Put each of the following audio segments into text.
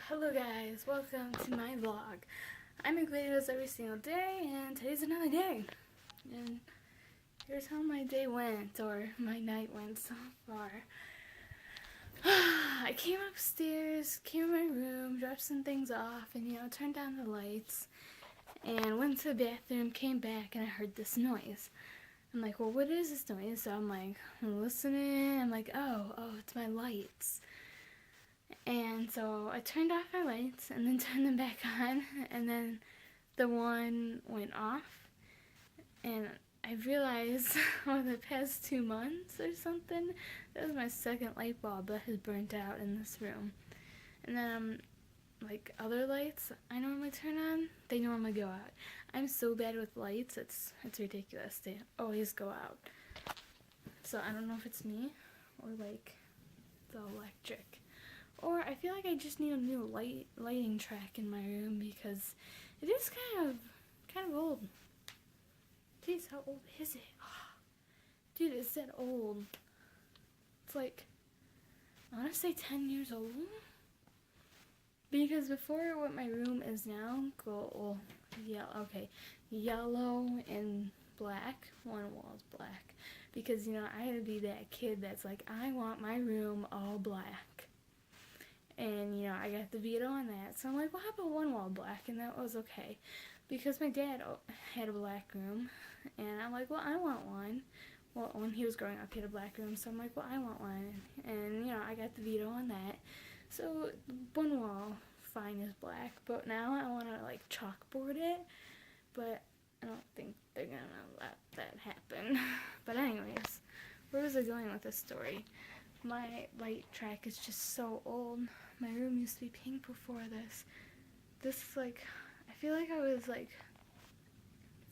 Hello guys, welcome to my vlog. I make videos every single day and today's another day. And here's how my day went, or my night went so far. I came upstairs, came in my room, dropped some things off and turned down the lights and went to the bathroom, came back and I heard this noise. I'm like, well, what is this noise? So I'm listening, I'm like, oh, it's my lights. And so I turned off my lights and then turned them back on, and then the one went off. And I realized over the past 2 months or something, that was my second light bulb that has burnt out in this room. And then other lights I normally turn on, they normally go out. I'm so bad with lights, it's ridiculous. They always go out. So I don't know if it's me or the electric. Or I feel like I just need a new lighting track in my room because it is kind of old. Jeez, how old is it? Dude, it's that old. It's I want to say 10 years old. Because before what my room is now, yellow and black. One wall is black. Because, I had to be that kid that's like, I want my room all black. And, I got the veto on that. So I'm like, well, how about one wall black? And that was okay. Because my dad had a black room. And I'm like, well, I want one. Well, when he was growing up, he had a black room. So I'm like, well, I want one. And, I got the veto on that. So one wall, fine, is black. But now I want to, chalkboard it. But I don't think they're going to let that happen. But anyways, where was I going with this story? My light track is just so old. My room used to be pink before this. I feel like I was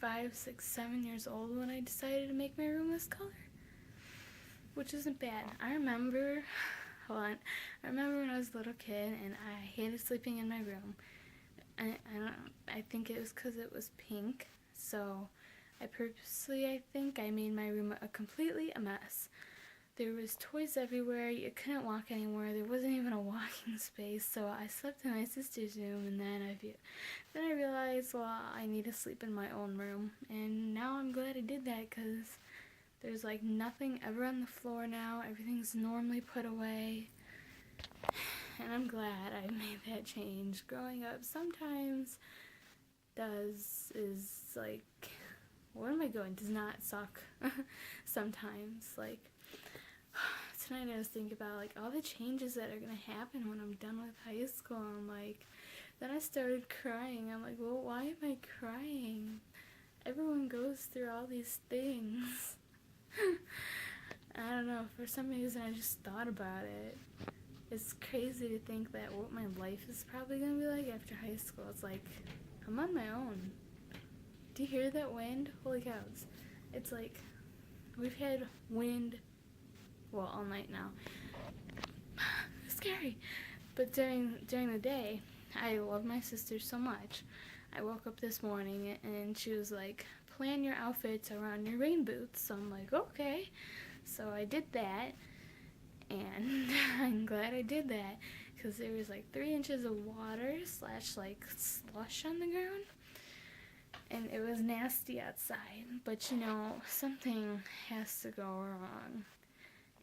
5, 6, 7 years old when I decided to make my room this color. Which isn't bad. I remember when I was a little kid and I hated sleeping in my room. I think it was because it was pink. So I made my room completely a mess. There was toys everywhere, you couldn't walk anywhere, there wasn't even a walking space, so I slept in my sister's room, and then I realized, well, I need to sleep in my own room, and now I'm glad I did that, because there's nothing ever on the floor now, everything's normally put away, and I'm glad I made that change. Growing up sometimes does not suck sometimes, tonight I was thinking about all the changes that are gonna happen when I'm done with high school. Then I started crying. I'm like, well, why am I crying? Everyone goes through all these things. I don't know, for some reason I just thought about it. It's crazy to think that what my life is probably gonna be like after high school. It's I'm on my own. Do you hear that wind? Holy cows. It's we've had wind all night now. It's scary. But during the day, I love my sister so much. I woke up this morning and she was like, plan your outfits around your rain boots. So I'm like, okay. So I did that, and I'm glad I did that because there was 3 inches of water / slush on the ground. And it was nasty outside, but something has to go wrong.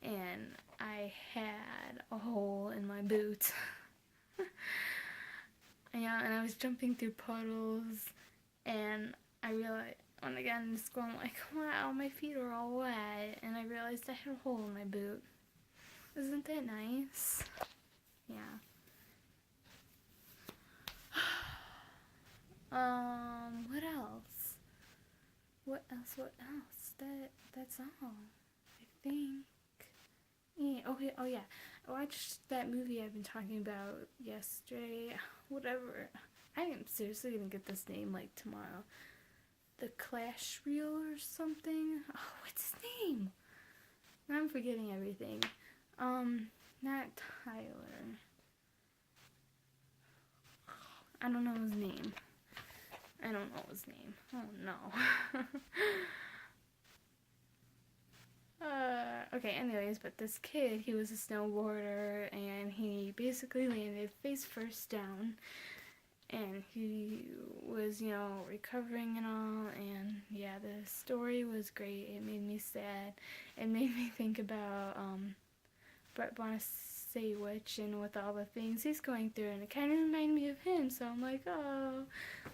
And I had a hole in my boot. And I was jumping through puddles, and I realized when I got into school, I'm like, wow, my feet are all wet, and I realized I had a hole in my boot. Isn't that nice? Yeah. What else? That's all, I think. Yeah, okay, oh yeah, I watched that movie I've been talking about yesterday, whatever. I am seriously gonna get this name tomorrow. The Clash Reel or something? Oh, what's his name? Now I'm forgetting everything. Not Tyler. I don't know his name. Oh no. Okay, anyways, but this kid, he was a snowboarder, and he basically landed face first down, and he was, recovering and all, and yeah, the story was great. It made me sad. It made me think about, Brett Bonasewicz and with all the things he's going through, and it kind of reminded me of him, so I'm like, oh,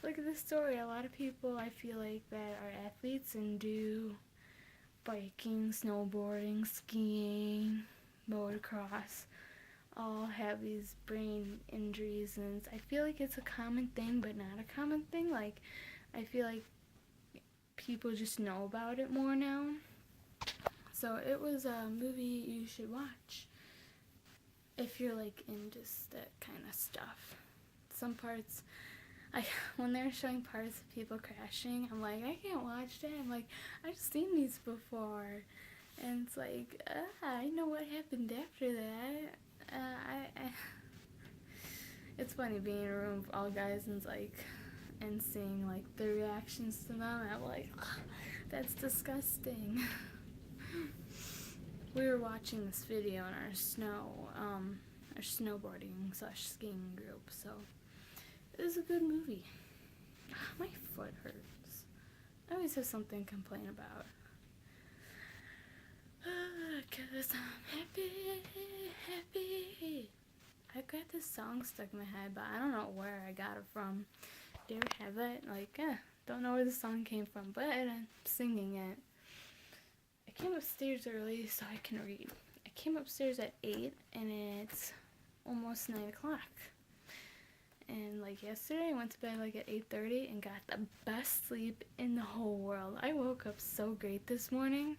look at this story. A lot of people, I feel like, that are athletes and do biking, snowboarding, skiing, motocross, all have these brain injuries, and I feel like it's a common thing, but not a common thing. Like, I feel like people just know about it more now. So it was a movie you should watch if you're like in just that kind of stuff. Some parts, when they're showing parts of people crashing, I'm like, I can't watch that. I'm like, I've seen these before, and it's like, I know what happened after that. It's funny being in a room with all guys and seeing like their reactions to them. I'm like, that's disgusting. We were watching this video in our snowboarding / skiing group, so it was a good movie. My foot hurts. I always have something to complain about. 'Cause I'm happy. I got this song stuck in my head, but I don't know where I got it from. Do you ever have it? Like, don't know where the song came from, but I'm singing it. I came upstairs early so I can read. I came upstairs at 8, and it's almost 9 o'clock. And like yesterday, I went to bed like at 8:30 and got the best sleep in the whole world. I woke up so great this morning.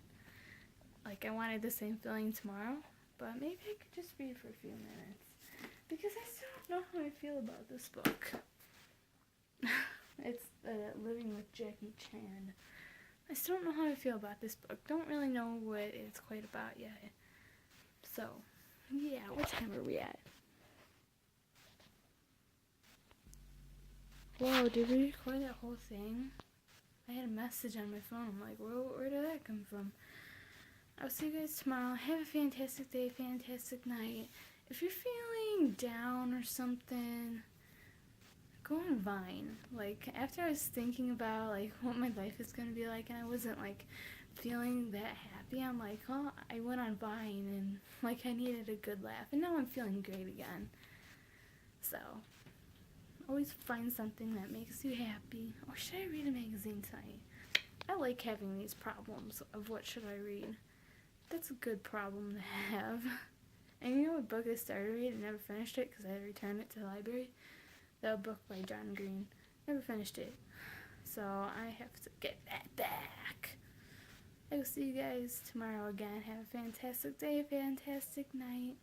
Like, I wanted the same feeling tomorrow, but maybe I could just read for a few minutes, because I still don't know how I feel about this book. It's Living with Jackie Chan. I still don't know how I feel about this book. Don't really know what it's quite about yet. So, yeah, what time are we at? Whoa, did we record that whole thing? I had a message on my phone. I'm like, where did that come from? I'll see you guys tomorrow. Have a fantastic day, fantastic night. If you're feeling down or something, go on Vine. Like, after I was thinking about like what my life is gonna be like, and I wasn't like feeling that happy, I'm like, oh, I went on Vine and like I needed a good laugh, and now I'm feeling great again. So always find something that makes you happy. Or should I read a magazine tonight? I like having these problems of what should I read. That's a good problem to have. And you know what book I started reading and never finished it because I had to return it to the library? That book by John Green. Never finished it. So I have to get that back. I will see you guys tomorrow again. Have a fantastic day, a fantastic night.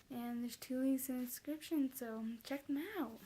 And there's 2 links in the description, so check them out.